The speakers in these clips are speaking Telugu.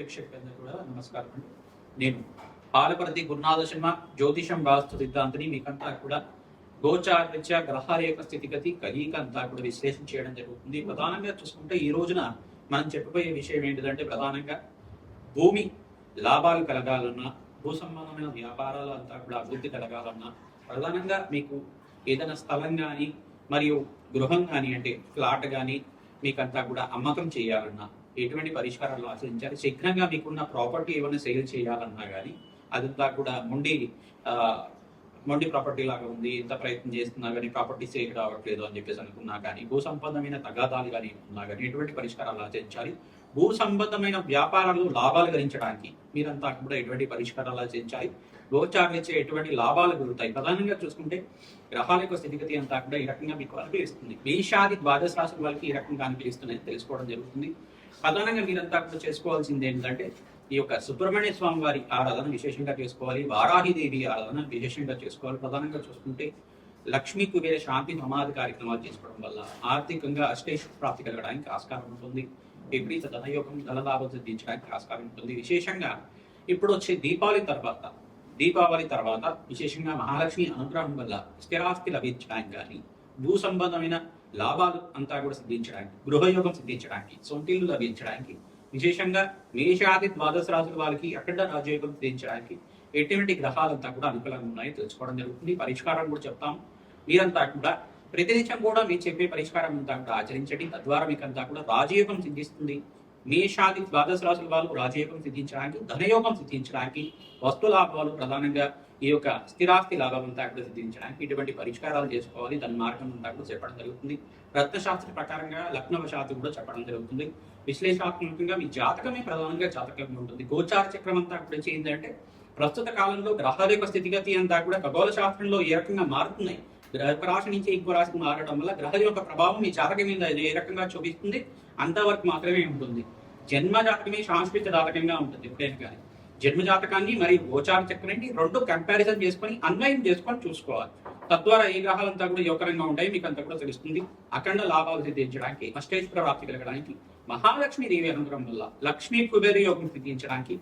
ప్రేక్షకులందరూ కూడా నమస్కారం అండి. నేను పాలపర్తి గురునాథ శర్మ జ్యోతిషం వాస్తు సిద్ధాంతిని మీకంతా కూడా గోచారరీత్యా గ్రహాల యొక్క స్థితిగతి కలీక అంతా కూడా విశ్లేషణ చేయడం జరుగుతుంది. ప్రధానంగా చూసుకుంటే ఈ రోజున మనం చెప్పబోయే విషయం ఏంటిదంటే ప్రధానంగా భూమి లాభాలు కలగాలన్నా, భూ సంబంధమైన వ్యాపారాలు అంతా కూడా అభివృద్ధి కలగాలన్నా, ప్రధానంగా మీకు ఏదైనా స్థలం కానీ మరియు గృహం కానీ అంటే ఫ్లాట్ కానీ మీకంతా కూడా అమ్మకం చేయాలన్నా ఎటువంటి పరిష్కారాలు ఆచరించాలి. శీఘ్రంగా మీకున్న ప్రాపర్టీ ఏమైనా సేల్ చేయాలన్నా కానీ అదంతా కూడా మొండి ప్రాపర్టీ లాగా ఉంది, ఎంత ప్రయత్నం చేస్తున్నా కానీ ప్రాపర్టీ సేల్ రావట్లేదు అని చెప్పేసి అనుకున్నా కానీ, భూ సంబంధమైన తగాదాలు కానీ ఉన్నా కానీ ఎటువంటి పరిష్కారాలు ఆచరించాలి. భూ సంబంధమైన వ్యాపారాలు లాభాలు గరించడానికి మీరంతా కూడా ఎటువంటి పరిష్కారాలు ఆచరించాలి. గోచారించే ఎటువంటి లాభాలు కలుగుతాయి. ప్రధానంగా చూసుకుంటే గ్రహాల యొక్క స్థితిగతి అంతా కూడా ఈ రకంగా మీకు అనిపిస్తుంది. మేషాది ద్వాదశ రాశుల వాళ్ళకి ఈ రకంగా అనిపిస్తుంది తెలుసుకోవడం జరుగుతుంది. ప్రధానంగా మీరంతా కూడా చేసుకోవాల్సింది ఏంటంటే ఈ యొక్క సుబ్రహ్మణ్య స్వామి వారి ఆరాధన విశేషంగా చేసుకోవాలి. వారాహిదేవి ఆరాధన విశేషంగా చేసుకోవాలి. ప్రధానంగా చూసుకుంటే లక్ష్మీ కుబేర శాంతి సమాధి కార్యక్రమాలు చేసుకోవడం వల్ల ఆర్థికంగా అష్టైష్ ప్రాప్తి కలగడానికి ఆస్కారం ఉంటుంది. విపరీత ధనయోగం ధనలాభం సిద్ధించడానికి ఆస్కారం ఉంటుంది. విశేషంగా ఇప్పుడు వచ్చే దీపావళి తర్వాత విశేషంగా మహాలక్ష్మి అనుగ్రహం వల్ల స్థిరాస్తి లభించడానికి కానీ, భూ సంబంధమైన లాభాలు అంతా కూడా సిద్ధించడానికి, గృహయోగం సిద్ధించడానికి, సొంతిల్లు లభించడానికి, విశేషంగా మేషాది ద్వాదశ రాశుల వాళ్ళకి అఖండ రాజయోగం సిద్ధించడానికి ఎటువంటి గ్రహాలంతా కూడా అనుకూలంగా ఉన్నాయో తెలుసుకోవడం జరుగుతుంది. పరిష్కారం కూడా చెప్తాం. మీరంతా కూడా ప్రతినిత్యం కూడా మీరు చెప్పే పరిష్కారం అంతా కూడా ఆచరించండి. తద్వారా మీకు అంతా కూడా రాజయోగం సిద్ధిస్తుంది. మేషాది ద్వాదశ రాశుల వాళ్ళు రాజయోగం సిద్ధించడానికి, ధనయోగం సిద్ధించడానికి, వస్తు లాభాలు ప్రధానంగా ఈ యొక్క స్థిరాస్తి లాభం అంతా కూడా సిద్ధించడానికి ఇటువంటి పరిష్కారాలు చేసుకోవాలి. దాని మార్గం అంతా కూడా చెప్పడం జరుగుతుంది. రత్నశాస్త్ర ప్రకారంగా లగ్నవశాత్తు కూడా చెప్పడం జరుగుతుంది. విశ్లేషణాత్మకంగా మీ జాతకమే ప్రధానంగా జాతకంగా ఉంటుంది. గోచార చక్రం అంతా కూడా ఏంటంటే ప్రస్తుత కాలంలో గ్రహాల యొక్క స్థితిగతి అంతా కూడా ఖగోళ శాస్త్రంలో ఏ రకంగా మారుతున్నాయి, ఒక రాశి నుంచి ఇంకో రాశికి మారడం వల్ల గ్రహ యొక్క ప్రభావం మీ జాతకం మీద ఏ రకంగా చూపిస్తుంది అంతవరకు మాత్రమే ఉంటుంది. జన్మ జాతకమే శాశ్వత జాతకంగా ఉంటుంది. ఎప్పుడైనా కానీ జన్మ జాతకాన్ని మరియు గోచార చక్రాన్ని రెండు కంపారిజన్ చేసుకొని అన్వయం చేసుకొని చూసుకోవాలి. తద్వారా ఏ గ్రహాలంతా కూడా యోగకరంగా ఉంటాయి మీకు అంతా కూడా తెలుస్తుంది. అఖండ లాభాలు సిద్ధించడానికి, అష్టైశ్వర ప్రాప్తి కలగడానికి, మహాలక్ష్మి దేవి అనుగ్రహం వల్ల లక్ష్మీ కుబేర యోగం సిద్ధించడానికి,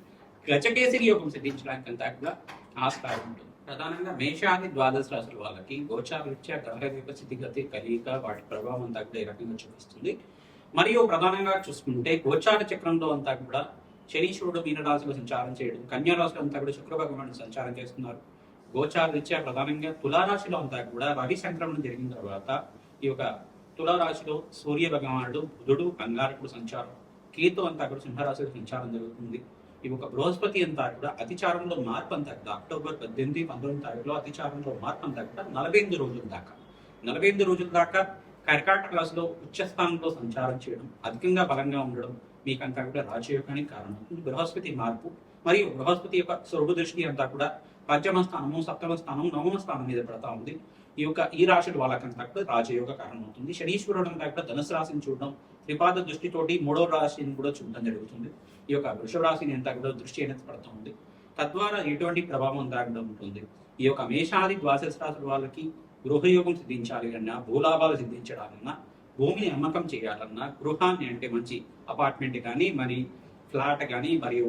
గజకేసరి యోగం సిద్ధించడానికి అంతా కూడా ఆస్కారం ఉంటుంది. ప్రధానంగా మేషాది ద్వాదశ రాశుల వాళ్ళకి గోచారరీత్యా గ్రహ యొక్క స్థితిగతి కలియిక వాటి ప్రభావం అంతా కూడా ఈ రకంగా చూపిస్తుంది. మరియు ప్రధానంగా చూసుకుంటే గోచార చక్రంలో అంతా కూడా శనీశ్వరుడు మీనరాశిలో సంచారం చేయడం, కన్యా రాశిలో అంతా కూడా శుక్ర భగవానుడు సంచారం చేస్తున్నారు. గోచారరీత్యా ప్రధానంగా తులారాశిలో అంతా కూడా రవి సంక్రమణం జరిగిన తర్వాత ఈ యొక్క తులారాశిలో సూర్య భగవానుడు, బుధుడు, అంగారకుడు సంచారం, కేతు అంతా కూడా సింహరాశిలో సంచారం జరుగుతుంది. ఈ ఒక బృహస్పతి అంతా కూడా అతిచారంలో మార్పు అంతా కూడా అక్టోబర్ 18, 19 తారీఖులో అతిచారంలో మార్పు అంతా కూడా 48 రోజుల దాకా కర్కాటక రాశిలో ఉచ్చస్థానంలో సంచారం చేయడం, అధికంగా బలంగా ఉండడం మీకంతా కూడా రాజయోగానికి కారణం. బృహస్పతి మార్పు మరియు బృహస్పతి యొక్క స్వరూప దృష్టి అంతా కూడా పంచమ స్థానము, సప్తమ స్థానం, నవమ స్థానం మీద పడతా ఉంది. ఈ రాశుల వాళ్ళకంతా కూడా రాజయోగ కారణం అవుతుంది. శనీశ్వరుడు అంతా కూడా ధనుసు రాశిని చూడడం, త్రిపాద దృష్టితోటి 3వ రాశిని కూడా చూడడం జరుగుతుంది. ఈ యొక్క వృషభ రాశిని అంతా కూడా దృష్టి అనేది పడుతూ ఉంది. తద్వారా ఎటువంటి ప్రభావం అంతా కూడా ఉంటుంది. ఈ యొక్క మేషాది ద్వాదశ రాశుల వాళ్ళకి గృహయోగం సిద్ధించాలి అన్నా, భూలాభాలు సిద్ధించడాలన్నా, భూమిని అమ్మకం చేయాలన్నా, గృహాన్ని అంటే మంచి అపార్ట్మెంట్ కానీ మరి ఫ్లాట్ కానీ మరియు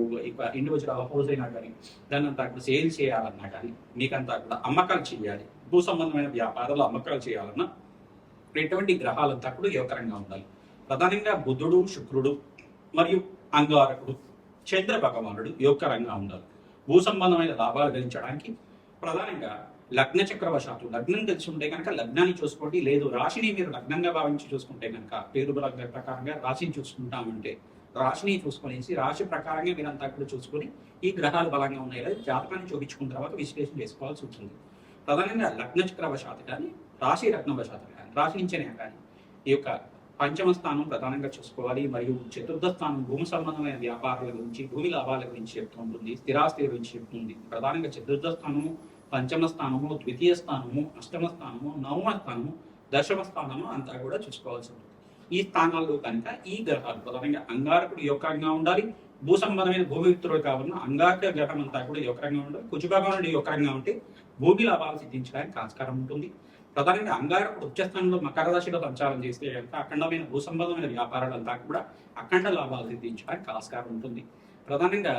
ఇండివిజువల్ హౌస్ అయినా కానీ దాన్ని అంతా కూడా సేల్ చేయాలన్నా కానీ మీకంతా కూడా అమ్మకాలు చేయాలి. భూ సంబంధమైన వ్యాపారాలు అమ్మకాలు చేయాలన్నా ఎటువంటి గ్రహాలంతా కూడా యోగకరంగా ఉండాలి. ప్రధానంగా బుధుడు, శుక్రుడు మరియు అంగారకుడు, చంద్ర భగవానుడు యోగకరంగా ఉండాలి. భూ సంబంధమైన లాభాలు గరించడానికి ప్రధానంగా లగ్న చక్రవశాత్తు లగ్నం తెలిసి ఉంటే కనుక లగ్నాన్ని చూసుకోండి. లేదు రాశిని మీరు లగ్నంగా భావించి చూసుకుంటే కనుక పేరు లగ్న ప్రకారంగా రాశిని చూసుకుంటామంటే రాశిని చూసుకునేసి రాశి ప్రకారంగా మీరంతా కూడా చూసుకొని ఈ గ్రహాలు బలంగా ఉన్నాయి లేదా జాతకాన్ని చూపించుకున్న తర్వాత విశ్లేషణ చేసుకోవాల్సి ఉంటుంది. ప్రధానంగా లగ్న చక్రవశాత్తు కానీ రాశి లగ్నవశాత్తు కానీ రాశి నుంచేనే కానీ ఈ యొక్క పంచమ స్థానం ప్రధానంగా చూసుకోవాలి. మరియు చతుర్థ స్థానం భూమి సంబంధమైన వ్యాపారాల గురించి, భూమి లాభాల గురించి చెప్తూ ఉంటుంది, స్థిరాస్తి గురించి చెప్తుంది. ప్రధానంగా చతుర్థ స్థానము, పంచమ స్థానము, ద్వితీయ స్థానము, అష్టమ స్థానము, నవమ స్థానము, దశమ స్థానము అంతా కూడా చూసుకోవాల్సి ఉంటుంది. ఈ స్థానాల్లో కనుక ఈ గ్రహాలు ప్రధానంగా అంగారకుడు యోగంగా ఉండాలి. భూ సంబంధమైన భూమిత్రుడు కావాలన్నా అంగారక గ్రహం అంతా కూడా యోగంగా ఉండాలి. కుజభగవానుడు యోగంగా ఉంటే భూమి లాభాలు సిద్ధించడానికి ఆస్కారం ఉంటుంది. ప్రధానంగా అంగారకుడు ఉచ్చస్థానంలో మకర రాశిలో సంచారం చేస్తే కనుక అఖండమైన భూ సంబంధమైన వ్యాపారాలంతా కూడా అఖండ లాభాలు సిద్ధించడానికి ఆస్కారం ఉంటుంది. ప్రధానంగా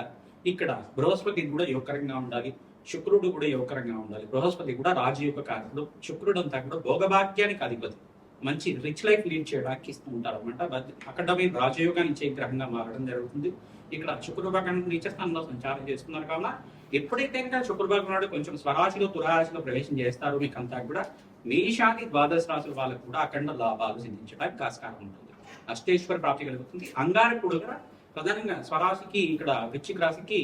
ఇక్కడ బృహస్పతి కూడా యోగకరంగా ఉండాలి, శుక్రుడు కూడా యోగకరంగా ఉండాలి. బృహస్పతి కూడా రాజయోగ కారకుడు, శుక్రుడు అంతా కూడా భోగభాగ్యానికి అధిపతి, మంచి రిచ్ లైఫ్ లీడ్ చేయడానికి ఇస్తూ ఉంటారు అనమాట. అక్కడ మీరు రాజయోగాన్ని ఇచ్చే గ్రహంగా మారడం జరుగుతుంది. ఇక్కడ శుక్రభాగం నీచస్థానంలో సంచారం చేస్తున్నారు కావున ఎప్పుడైతే ఇంకా శుక్రభాగం నాడు కొంచెం స్వరాశిలో తురాశిలో ప్రవేశం చేస్తారో మీకు అంతా కూడా మేషాది ద్వాదశ రాశుల వాళ్ళకు కూడా అఖండ లాభాలు సిద్ధించడానికి ఆస్కారం ఉంటుంది. అష్టేశ్వర ప్రాప్తి కలుగుతుంది. అంగారకుడు కూడా ప్రధానంగా స్వరాశికి ఇక్కడ వృశ్చిక రాశికి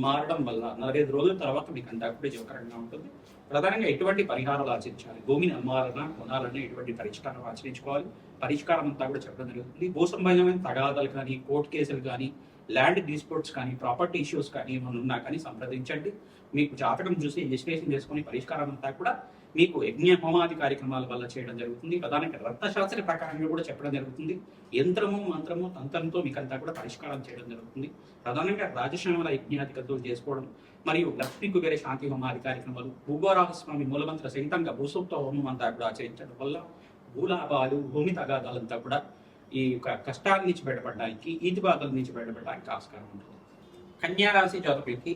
మారడం వల్ల 45 రోజుల తర్వాత మీకు అంతా కూడా జోకరంగా ఉంటుంది. ప్రధానంగా ఎటువంటి పరిహారాలు ఆచరించాలి, భూమిని అమ్మాలన్నా కొనాలన్నా ఎటువంటి పరిష్కారం ఆచరించుకోవాలి, పరిష్కారం అంతా కూడా చెప్పడం జరుగుతుంది. భూ సంబంధమైన తగాదాలు కానీ, కోర్టు కేసులు కానీ, ల్యాండ్ డిస్ప్యూట్స్ కానీ, ప్రాపర్టీ ఇష్యూస్ కానీ ఏమైనా ఉన్నా కానీ సంప్రదించండి. మీకు జాతకం చూసి విశ్లేషణ చేసుకుని పరిష్కారం అంతా కూడా మీకు యజ్ఞ హోమాది కార్యక్రమాల వల్ల చేయడం జరుగుతుంది. ప్రధానంగా రత్నశాస్త్ర ప్రకారంగా కూడా చెప్పడం జరుగుతుంది. యంత్రము మంత్రము తంత్రంతో మీకంతా కూడా పరిష్కారం చేయడం జరుగుతుంది. ప్రధానంగా రాజశ్యామల యజ్ఞాధికతులు చేసుకోవడం మరియు లక్ష్మీ కుబేర శాంతి హోమాది కార్యక్రమాలు, భూగోరాహస్వామి మూలమంత్ర సహితంగా భూసూక్త హోమం అంతా కూడా ఆచరించడం వల్ల భూలాభాలు, భూమి తగాదాలంతా కూడా ఈ యొక్క కష్టాల నుంచి బయటపడడానికి, ఈతి బాధల నుంచి బయటపడడానికి ఆస్కారం ఉంటుంది. కన్యారాశి జాతకులకి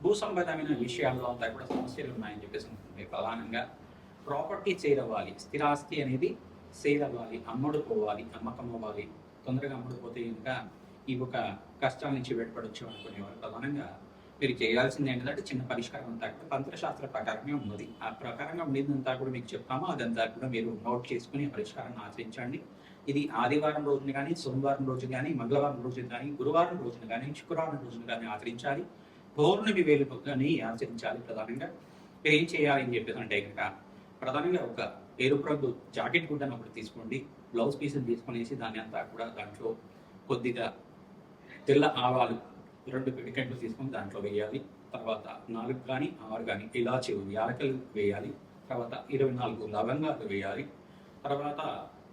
భూ సంబంధమైన విషయాల్లో అంతా కూడా సమస్యలు ఉన్నాయని చెప్పేసి ఉంటుంది. ప్రధానంగా ప్రాపర్టీ సేల్ అవ్వాలి, స్థిరాస్తి అనేది సేల్ అవ్వాలి, అమ్ముడు పోవాలి, అమ్మకం అవ్వాలి. తొందరగా అమ్ముడుపోతే ఇంకా ఈ ఒక కష్టాల నుంచి బయటపడవచ్చు అనుకునేవారు. ప్రధానంగా మీరు చేయాల్సింది ఏంటంటే చిన్న పరిష్కారం అంతా కూడా తంత్రశాస్త్ర ప్రకారమే ఉన్నది. ఆ ప్రకారంగా ఉండేదంతా కూడా మీకు చెప్తామో అదంతా కూడా మీరు నోట్ చేసుకుని పరిష్కారాన్ని ఆచరించండి. ఇది ఆదివారం రోజున కానీ, సోమవారం రోజున కానీ, మంగళవారం రోజున కానీ, గురువారం రోజున కానీ, శుక్రవారం రోజున కానీ ఆచరించాలి. పౌర్ణమి వేలు కానీ ఆచరించాలి. ప్రధానంగా మీరు ఏం చేయాలి అని చెప్పేసి అంటే కనుక ప్రధానంగా ఒక ఎరుపు రంగు జాకెట్ గుడ్డను ఒకటి తీసుకోండి, బ్లౌజ్ పీసులు తీసుకునేసి దాన్ని అంతా కూడా దాంట్లో కొద్దిగా తెల్ల ఆవాలు 2 పిడికెట్లు తీసుకొని దాంట్లో వేయాలి. తర్వాత 4 కానీ 6 కానీ ఇలాచి యాలకలు వేయాలి. తర్వాత 24 లవంగాలు వేయాలి. తర్వాత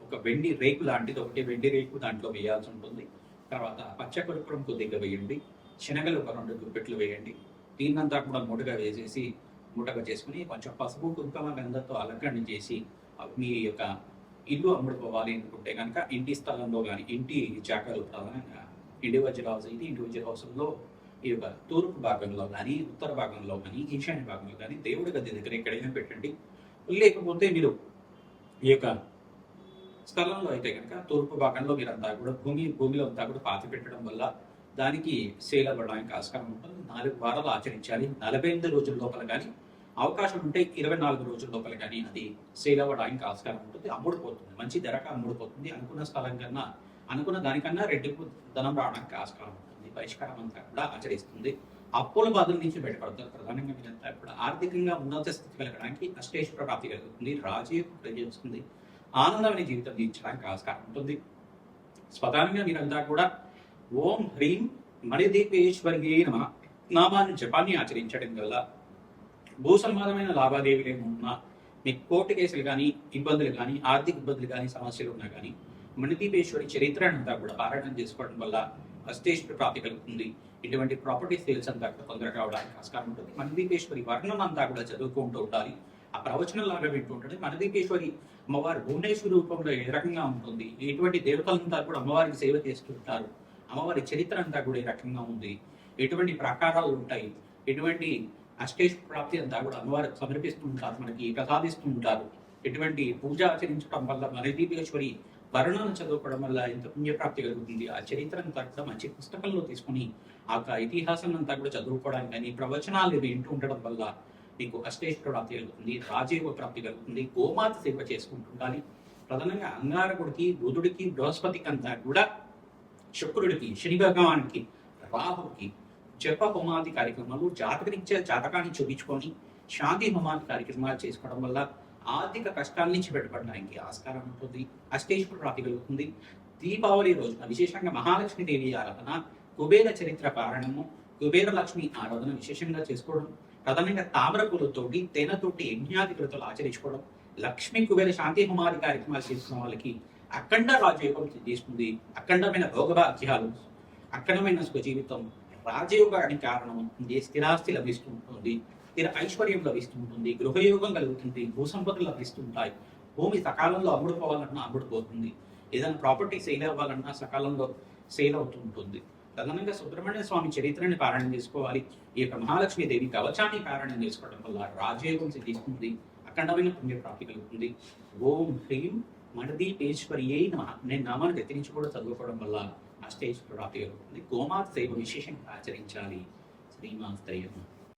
ఒక వెండి రేకు లాంటిది ఒకటి వెండి రేకు దాంట్లో వేయాల్సి ఉంటుంది. తర్వాత పచ్చకర్పూరం కొద్దిగా వేయండి, శనగలు ఒక 2 గుప్పెట్లు వేయండి. దీన్నంతా కూడా మూటగా చేసుకుని కొంచెం పసుపు కుంకుమ గంధంతో అలంకరణ చేసి మీ యొక్క ఇల్లు అమ్ముడుకోవాలి అనుకుంటే కనుక ఇంటి స్థలంలో కానీ, ఇంటి జాగాలు ప్రధానంగా ఇండివిజువల్ హౌస్లో ఈ యొక్క తూర్పు భాగంలో కానీ, ఉత్తర భాగంలో కానీ, ఈశాన్య భాగంలో కానీ దేవుడి గది దగ్గర ఎక్కడైనా పెట్టండి. లేకపోతే మీరు ఈ యొక్క స్థలంలో అయితే కనుక తూర్పు భాగంలో మీరంతా కూడా భూమిలో అంతా కూడా పాతి పెట్టడం వల్ల దానికి సేల్ అవ్వడానికి ఆస్కారం ఉంటుంది. 4 వారాలు ఆచరించాలి. 48 రోజుల లోపల కానీ, అవకాశం ఉంటే 24 రోజుల లోపల కానీ అది సేల్ అవ్వడానికి ఆస్కారం ఉంటుంది. అమ్ముడుపోతుంది, మంచి ధరకు అమ్ముడుపోతుంది. అనుకున్న స్థలం కన్నా, అనుకున్న దానికన్నా రెట్టింపు ధనం రావడానికి ఆస్కారం ఉంటుంది. పరిష్కారం అంతా కూడా ఆచరిస్తుంది. అప్పుల బాధల నుంచి బయటపడతారు. ప్రధానంగా మీరంతా కూడా ఆర్థికంగా ఉన్నత స్థితి కలగడానికి అష్టేశ్వర ప్రాప్తి కలుగుతుంది. రాజయోగం ప్రయోగిస్తుంది. ఆనందమైన జీవితం జీవించడానికి ఆస్కారం ఉంటుంది. స్వతహానంగా మీరంతా కూడా ఓం హ్రీం మణిదీపేశ్వర్యే నమ నామాన్ని జపాన్ని ఆచరించడం వల్ల భూ సంబంధమైన లావాదేవీలు ఏమున్నా, మీకు కోర్టు కేసులు కానీ, ఇబ్బందులు కానీ, ఆర్థిక ఇబ్బందులు కానీ, సమస్యలు ఉన్నా కానీ మణిదీపేశ్వరి చరిత్రను అంతా కూడా పారాయణం చేసుకోవడం వల్ల అష్టేశ్వర ప్రాప్తి కలుగుతుంది. ఇటువంటి ప్రాపర్టీ సేల్స్ అంతా కూడా తొందరగా అవడానికి ఆస్కారం ఉంటుంది. మణిదీపేశ్వరి వర్ణం అంతా కూడా చదువుకుంటూ ఉండాలి. ఆ ప్రవచనం లాగా వింటూ ఉంటుంది. మణిదీపేశ్వరి అమ్మవారి భువనేశ్వరి రూపంలో ఏ రకంగా ఉంటుంది, ఎటువంటి దేవతలంతా కూడా అమ్మవారికి సేవ చేస్తుంటారు, అమ్మవారి చరిత్ర అంతా కూడా ఏ రకంగా ఉంది, ఎటువంటి ప్రాకారాలు ఉంటాయి, ఎటువంటి అష్టేశ్వర ప్రాప్తి అంతా కూడా అమ్మవారికి సమర్పిస్తూ ఉంటారు, మనకి ప్రసాదిస్తూ ఉంటారు. ఎటువంటి పూజ ఆచరించడం వల్ల మణిదీపేశ్వరి వర్ణాలను చదువుకోవడం వల్ల ఎంత పుణ్యప్రాప్తి కలుగుతుంది. ఆ చరిత్ర అంతా కూడా మంచి పుస్తకంలో తీసుకుని ఆ ఇతిహాసం అంతా కూడా చదువుకోవడానికి కానీ, ప్రవచనాలు వింటూ ఉండడం వల్ల మీకు అష్టేశ్వర ప్రాప్తి కలుగుతుంది. రాజయోగ ప్రాప్తి కలుగుతుంది. గోమాత సేవ చేసుకుంటుండాలి. ప్రధానంగా అంగారకుడికి, బుధుడికి, బృహస్పతికి అంతా కూడా, శుక్రుడికి, శని భగవానికి, రాహుకి జప హోమాది కార్యక్రమాలు జాతకరీత్యా జాతకాన్ని చూపించుకొని శాంతి హోమాది కార్యక్రమాలు చేసుకోవడం వల్ల ఆర్థిక కష్టాల నుంచి బయటపడడానికి ఆస్కారం ఉంటుంది. అష్టేశ్వర ప్రాప్తి కలుగుతుంది. దీపావళి రోజున విశేషంగా మహాలక్ష్మీదేవి ఆరాధన, కుబేర చరిత్ర పారాయణము, కుబేర లక్ష్మి ఆరాధన విశేషంగా చేసుకోవడం, ప్రధానంగా తామర పూలతోటి, తేనెతోటి యజ్ఞాధికృతలు ఆచరించుకోవడం, లక్ష్మీ కుబేర శాంతి హోమాది కార్యక్రమాలు చేసుకున్న వాళ్ళకి అఖండ రాజయోగం తీసుకుంది. అఖండమైన భోగభాగ్యాలు, అఖండమైన స్వజీవితం, రాజయోగానికి కారణం ఉంటుంది. స్థిరాస్తి లభిస్తుంటుంది, స్థిర ఐశ్వర్యం లభిస్తుంటుంది, గృహయోగం కలుగుతుంది, భూసంపదలు లభిస్తుంటాయి. భూమి సకాలంలో అమ్ముడుపోవాలన్నా అమ్ముడుపోతుంది. ఏదైనా ప్రాపర్టీ సేల్ అవ్వాలన్నా సకాలంలో సేల్ అవుతుంటుంది. తదనంగా సుబ్రహ్మణ్య స్వామి చరిత్రని పారాయణం చేసుకోవాలి. ఈ యొక్క మహాలక్ష్మీదేవి కవచాన్ని పారాయణం చేసుకోవడం వల్ల రాజయోగం సిద్ధిస్తుంది, అఖండమైన పుణ్యప్రాప్తి కలుగుతుంది. ఓం హ్రీం మణదీపేశ్వర్యై నమః నేను నామాన్ని గతిరించి కూడా చదువుకోవడం వల్ల అష్టేశ్వర ప్రాప్తి కలుగుతుంది. గోమాత సేవ విశేషంగా ఆచరించాలి. శ్రీమాస్తయ్య.